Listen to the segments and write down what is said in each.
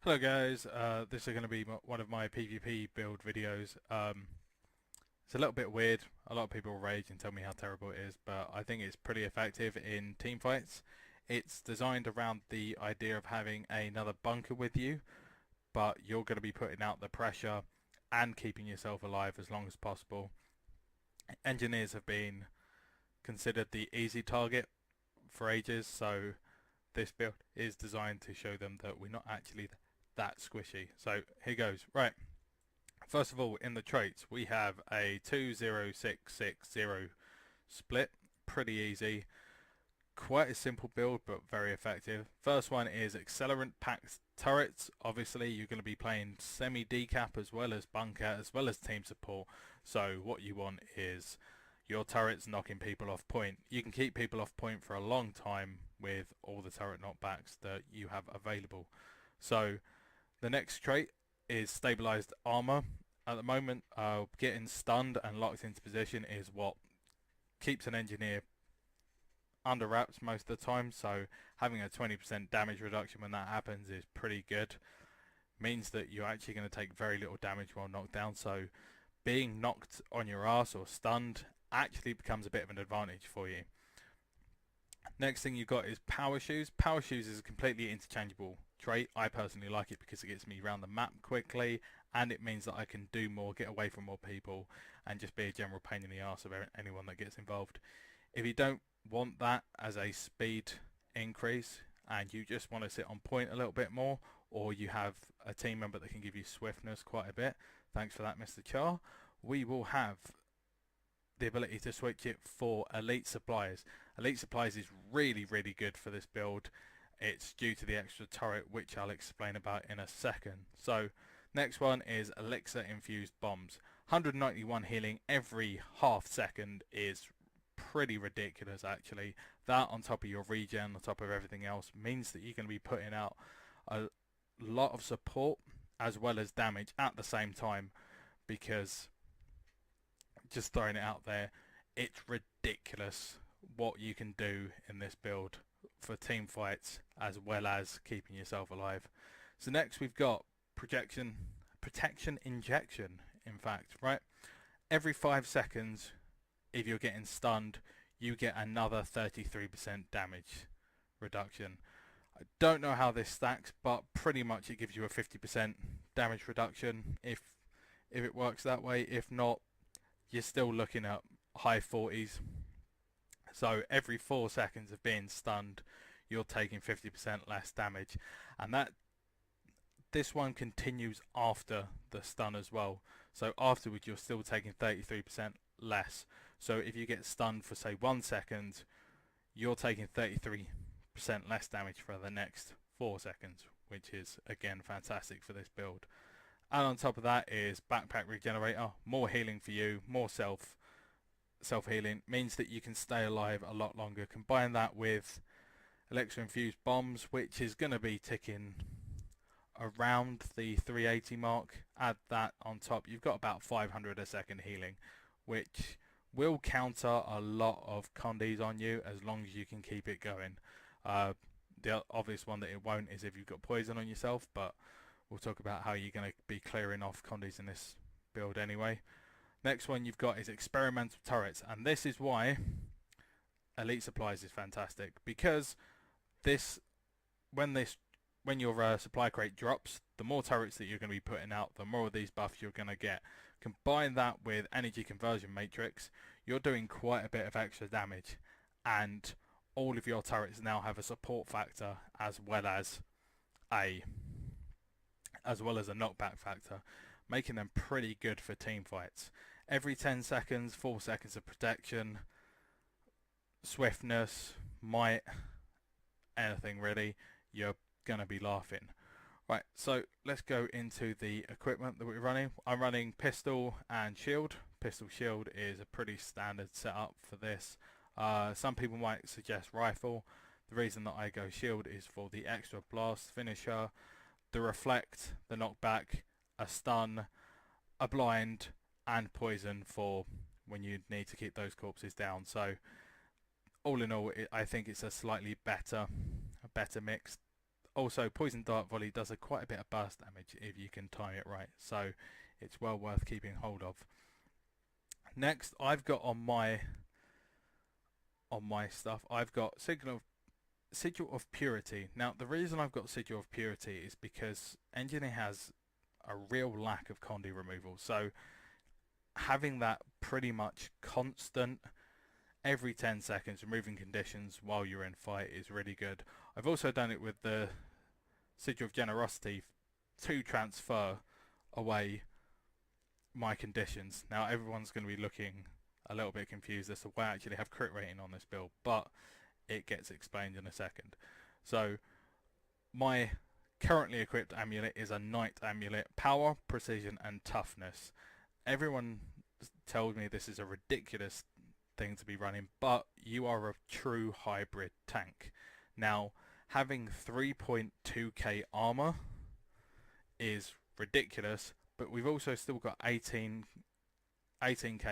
Hello guys, this is going to be one of my PvP build videos. It's a little bit weird. A lot of people rage and tell me how terrible it is, but I think it's pretty effective in team fights. It's designed around the idea of having another bunker with you, but you're going to be putting out the pressure and keeping yourself alive as long as possible. Engineers have been considered the easy target for ages, so this build is designed to show them that we're not actually that squishy. So here goes. Right. First of all, in the traits, we have a 20660 split. Pretty easy. Quite a simple build, but very effective. First one is accelerant packed turrets. Obviously, you're going to be playing semi-decap as well as bunker, as well as team support. So what you want is your turrets knocking people off point. You can keep people off point for a long time with all the turret knockbacks that you have available. So the next trait is stabilized armor. At the moment, getting stunned and locked into position is what keeps an engineer under wraps most of the time. So having a 20% damage reduction when that happens is pretty good. Means that you're actually going to take very little damage while knocked down. So being knocked on your ass or stunned actually becomes a bit of an advantage for you. Next thing you've got is power shoes. Power shoes is a completely interchangeable trait. I personally like it because it gets me around the map quickly, and it means that I can do more, get away from more people, and just be a general pain in the arse of anyone that gets involved. If you don't want that as a speed increase and you just want to sit on point a little bit more, or you have a team member that can give you swiftness quite a bit, thanks for that, Mr. Char, we will have the ability to switch it for elite supplies. Elite supplies is really good for this build. It's due to the extra turret, which I'll explain about in a second. So next one is elixir infused bombs. 191 healing every half second is pretty ridiculous actually. That on top of your regen, on top of everything else, means that you're going to be putting out a lot of support as well as damage at the same time, because just throwing it out there, it's ridiculous what you can do in this build for team fights as well as keeping yourself alive. So next we've got protection injection, in fact, right? Every 5 seconds, if you're getting stunned, you get another 33% damage reduction. I don't know how this stacks, but pretty much it gives you a 50% damage reduction if it works that way. If not, you're still looking at high 40s. So every 4 seconds of being stunned, you're taking 50% less damage, and this one continues after the stun as well. So afterwards, you're still taking 33% less. So if you get stunned for say 1 second, you're taking 33% less damage for the next 4 seconds, which is again fantastic for this build. And on top of that is backpack regenerator, more healing for you, more self-healing, means that you can stay alive a lot longer. Combine that with elixir infused bombs, which is going to be ticking around the 380 mark. Add that on top, you've got about 500 a second healing, which will counter a lot of condies on you as long as you can keep it going. The obvious one that it won't is if you've got poison on yourself, but we'll talk about how you're going to be clearing off condies in this build anyway. Next one you've got is experimental turrets, and this is why elite supplies is fantastic, because this when your supply crate drops, the more turrets that you're going to be putting out, the more of these buffs you're going to get. Combine that with energy conversion matrix, you're doing quite a bit of extra damage, and all of your turrets now have a support factor as well as a knockback factor, making them pretty good for team fights. Every 10 seconds, 4 seconds of protection, swiftness, might, anything really, you're gonna be laughing. Right, so let's go into the equipment that we're running. I'm running pistol and shield. Pistol shield is a pretty standard setup for this. Some people might suggest rifle. The reason that I go shield is for the extra blast finisher, the reflect, the knockback, a stun, a blind, and poison for when you need to keep those corpses down. So all in all, I think it's a slightly better mix. also Poison Dart Volley does quite a bit of burst damage if you can time it right, so it's well worth keeping hold of. Next, I've got on my stuff, I've got Sigil of Purity. Now, the reason I've got Sigil of Purity is because Engineer has a real lack of Condi removal, so having that pretty much constant every 10 seconds removing conditions while you're in fight is really good. I've also done it with the Sigil of Generosity to transfer away my conditions. Now everyone's going to be looking a little bit confused as to why I actually have crit rating on this build, but it gets explained in a second. So my currently equipped amulet is a Knight amulet, power, precision and toughness. Everyone tells me this is a ridiculous thing to be running, but you are a true hybrid tank. Now, having 3.2k armor is ridiculous, but we've also still got 18k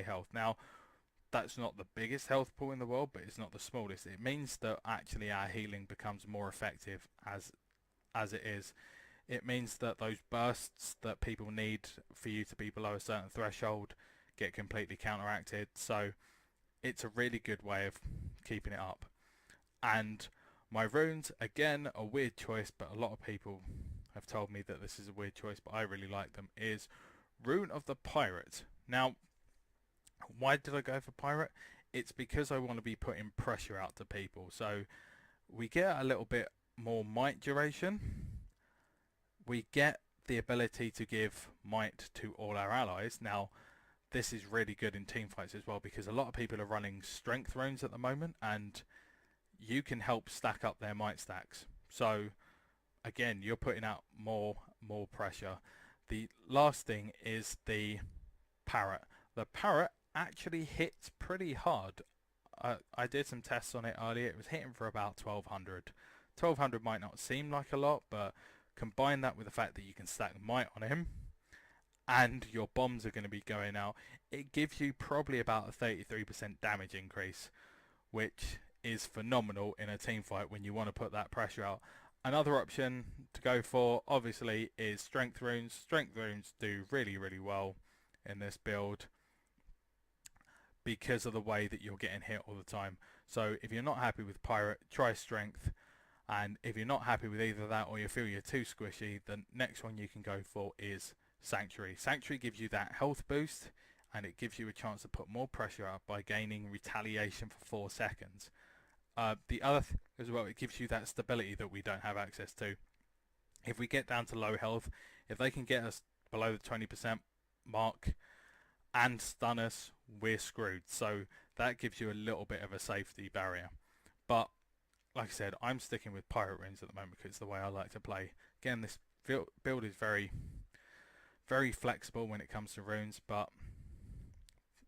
health. Now, that's not the biggest health pool in the world, but it's not the smallest. It means that actually our healing becomes more effective as it is. It means that those bursts that people need for you to be below a certain threshold get completely counteracted. So it's a really good way of keeping it up. And my runes, again, a weird choice, but a lot of people have told me that this is a weird choice, but I really like them, is Rune of the Pirate. Now, why did I go for Pirate? It's because I want to be putting pressure out to people. So we get a little bit more might duration. We get the ability to give might to all our allies. Now, this is really good in team fights as well, because a lot of people are running strength runes at the moment, and you can help stack up their might stacks. So again, you're putting out more pressure. The last thing is the Parrot. The Parrot actually hits pretty hard. I did some tests on it earlier. It was hitting for about 1200. 1200 might not seem like a lot, but combine that with the fact that you can stack might on him and your bombs are going to be going out, it gives you probably about a 33% damage increase, which is phenomenal in a team fight when you want to put that pressure out. Another option to go for, obviously, is Strength Runes. Strength Runes do really, really well in this build because of the way that you're getting hit all the time. So if you're not happy with Pirate, try Strength. And if you're not happy with either that, or you feel you're too squishy, the next one you can go for is Sanctuary. Sanctuary gives you that health boost, and it gives you a chance to put more pressure up by gaining retaliation for 4 seconds. The other thing as well, it gives you that stability that we don't have access to. If we get down to low health, if they can get us below the 20% mark and stun us, we're screwed. So that gives you a little bit of a safety barrier. But like I said, I'm sticking with Pirate Runes at the moment because it's the way I like to play. Again, this build is very, very flexible when it comes to runes, but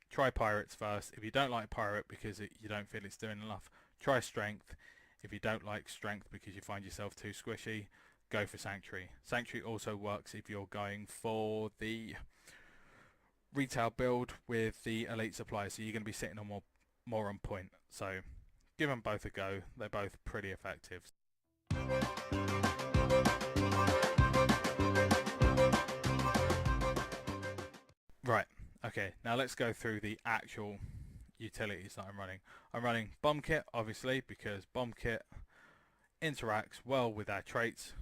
try Pirates first. If you don't like Pirate because you don't feel it's doing enough, try Strength. If you don't like Strength because you find yourself too squishy, go for Sanctuary. Sanctuary also works if you're going for the retail build with the elite supplies, so you're going to be sitting on more on point. So give them both a go. They're both pretty effective. Right, okay, now let's go through the actual utilities that I'm running. I'm running Bomb Kit, obviously, because Bomb Kit interacts well with our traits.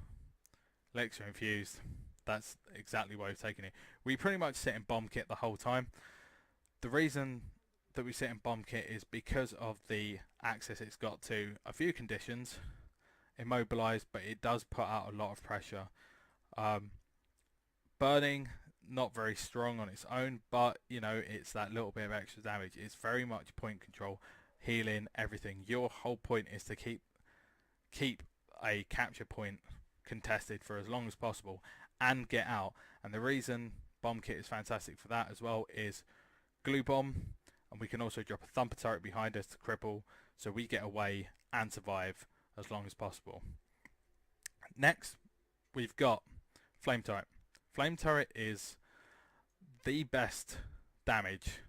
Elixir Infused, that's exactly why we've taken it. We pretty much sit in Bomb Kit the whole time. The reason that we sit in Bomb Kit is because of the access it's got to a few conditions. Immobilized, but it does put out a lot of pressure. Burning, not very strong on its own, but you know, it's that little bit of extra damage. It's very much point control, healing, everything. Your whole point is to keep a capture point contested for as long as possible and get out. And the reason Bomb Kit is fantastic for that as well is Glue Bomb, and we can also drop a Thumper turret behind us to cripple, so we get away and survive as long as possible. Next, we've got Flame Turret. Flame Turret is the best damage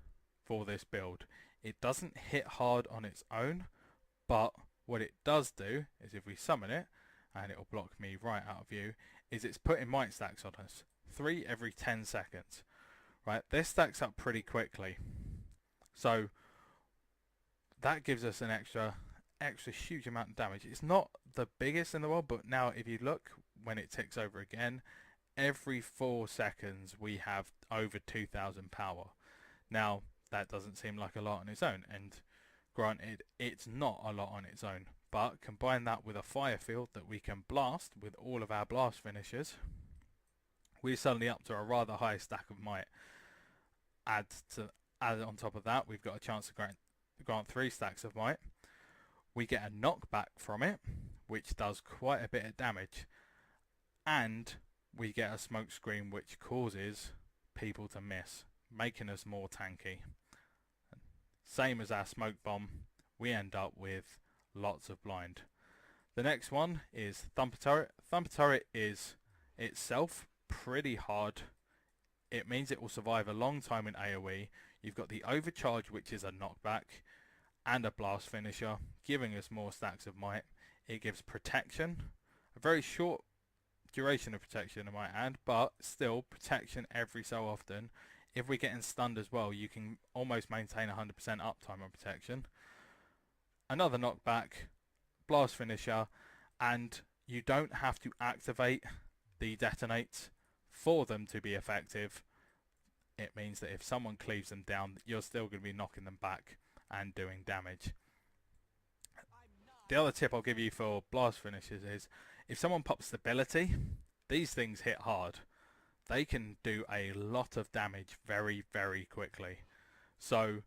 for this build. It doesn't hit hard on its own, but what it does do is if we summon it and it'll block me right out of view, is it's putting might stacks on us. 3 every 10 seconds. Right, this stacks up pretty quickly. So that gives us an extra huge amount of damage. It's not the biggest in the world, but now if you look when it ticks over again, every 4 seconds we have over 2000 power. Now that doesn't seem like a lot on its own, and granted it's not a lot on its own, but combine that with a fire field that we can blast with all of our blast finishers, we're suddenly up to a rather high stack of might. Add on top of that, we've got a chance to grant 3 stacks of might. We get a knockback from it, which does quite a bit of damage, and we get a smoke screen which causes people to miss, making us more tanky. Same as our smoke bomb, we end up with lots of blind. The next one is Thumper Turret. Thumper Turret is itself pretty hard. It means it will survive a long time in AoE. You've got the overcharge, which is a knockback, and a blast finisher, giving us more stacks of might. It gives protection, a very short duration of protection I might add, but still protection every so often. If we're getting stunned as well, you can almost maintain 100% uptime on protection. Another knockback, blast finisher, and you don't have to activate the detonates for them to be effective. It means that if someone cleaves them down, you're still going to be knocking them back and doing damage. The other tip I'll give you for blast finishers is if someone pops stability, these things hit hard. They can do a lot of damage very, very quickly. So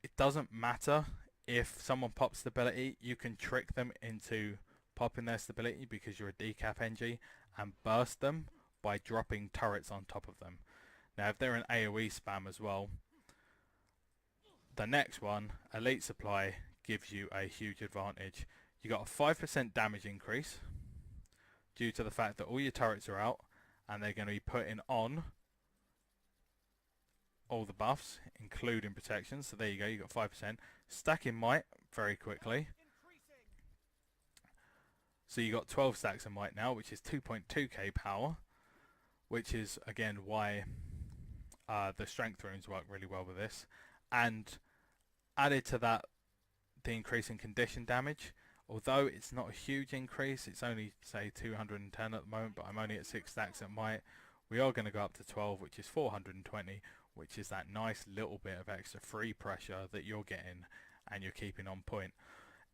it doesn't matter if someone pops stability, you can trick them into popping their stability because you're a Decap NG and burst them by dropping turrets on top of them. Now if they're an AoE spam as well, the next one, Elite Supply, gives you a huge advantage. You got a 5% damage increase due to the fact that all your turrets are out and they're going to be putting on all the buffs, including protection. So there you go, you got 5%. Stacking might very quickly. So you got 12 stacks of might now, which is 2.2k power, which is again why the strength runes work really well with this. And added to that, the increase in condition damage. Although it's not a huge increase, it's only say 210 at the moment, but I'm only at 6 stacks at might. We are going to go up to 12, which is 420, which is that nice little bit of extra free pressure that you're getting and you're keeping on point.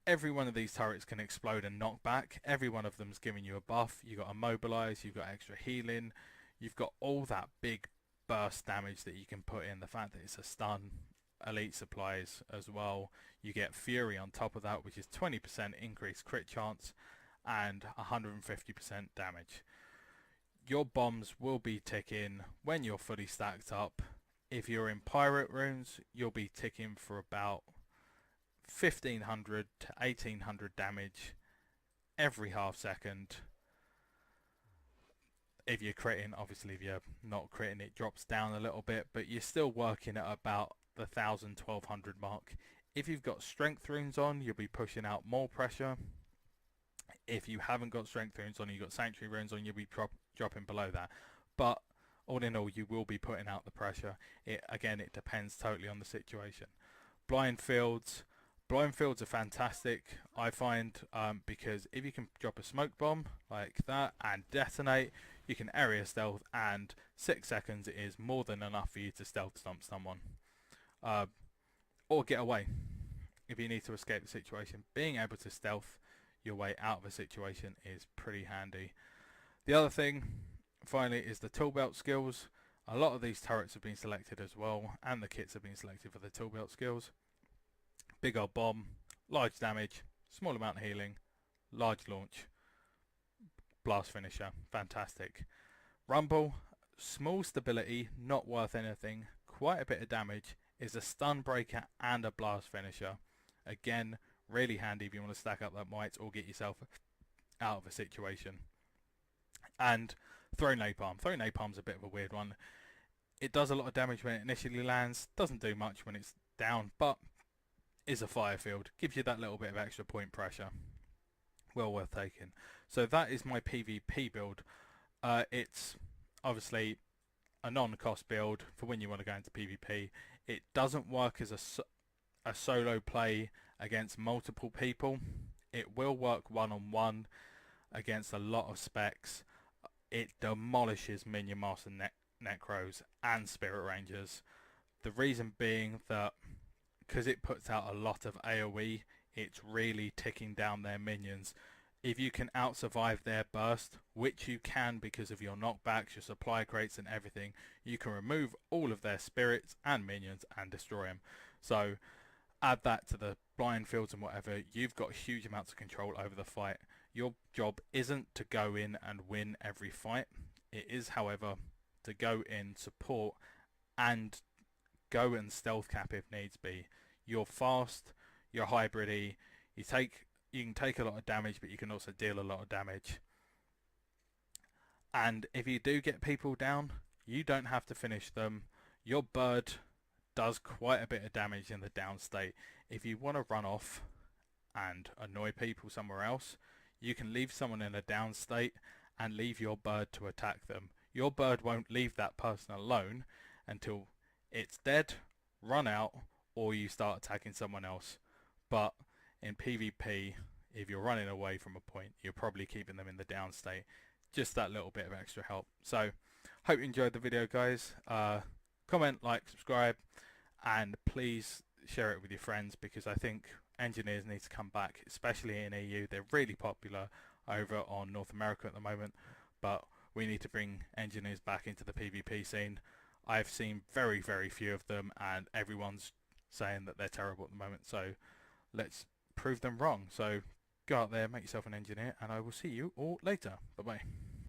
Every one of these turrets can explode and knock back. Every one of them's giving you a buff. You've got immobilize, you've got extra healing, you've got all that big burst damage that you can put in. The fact that it's a stun, elite supplies as well. You get fury on top of that, which is 20% increased crit chance and 150% damage. Your bombs will be ticking when you're fully stacked up. If you're in pirate runes, you'll be ticking for about 1500 to 1800 damage every half second. If you're critting, obviously if you're not critting, it drops down a little bit, but you're still working at about the 1000-1200 mark. If you've got strength runes on, you'll be pushing out more pressure. If you haven't got strength runes on, you've got sanctuary runes on, you'll be dropping below that. But all in all, you will be putting out the pressure. Again, it depends totally on the situation. Blind fields are fantastic, I find, because if you can drop a smoke bomb like that and detonate, you can area stealth, and 6 seconds is more than enough for you to stealth stomp someone. Or get away if you need to escape the situation. Being able to stealth your way out of a situation is pretty handy. The other thing, finally, is the tool belt skills. A lot of these turrets have been selected as well, and the kits have been selected for the tool belt skills. Big old bomb, large damage, small amount of healing, large launch, blast finisher, fantastic. Rumble, small stability, not worth anything, quite a bit of damage, is a stun breaker and a blast finisher. Again, really handy if you want to stack up that might or get yourself out of a situation. And throw napalm. Throw napalm's a bit of a weird one. It does a lot of damage when it initially lands, doesn't do much when it's down, but is a fire field, gives you that little bit of extra point pressure. well worth taking. So that is my PvP build. It's obviously a non-cost build for when you want to go into PvP. It doesn't work as a solo play against multiple people. It will work one-on-one against a lot of specs. It demolishes Minion Master Necros and Spirit Rangers. The reason being that because it puts out a lot of AoE, it's really ticking down their minions. If you can out-survive their burst, which you can because of your knockbacks, your supply crates and everything, you can remove all of their spirits and minions and destroy them. So add that to the blind fields and whatever, you've got huge amounts of control over the fight. Your job isn't to go in and win every fight. It is, however, to go in, support, and go and stealth cap if needs be. You're fast, you're hybridy, you can take a lot of damage, but you can also deal a lot of damage. And if you do get people down, you don't have to finish them. Your bird does quite a bit of damage in the down state. If you want to run off and annoy people somewhere else, you can leave someone in a down state and leave your bird to attack them. Your bird won't leave that person alone until it's dead, run out, or you start attacking someone else. But in PvP, if you're running away from a point, you're probably keeping them in the down state. Just that little bit of extra help. So, hope you enjoyed the video, guys. Comment, like, subscribe, and please share it with your friends, because I think engineers need to come back, especially in EU. They're really popular over on North America at the moment, but we need to bring engineers back into the PvP scene. I've seen very, very few of them, and everyone's saying that they're terrible at the moment. So let's prove them wrong. So go out there, make yourself an engineer, and I will see you all later. Bye bye.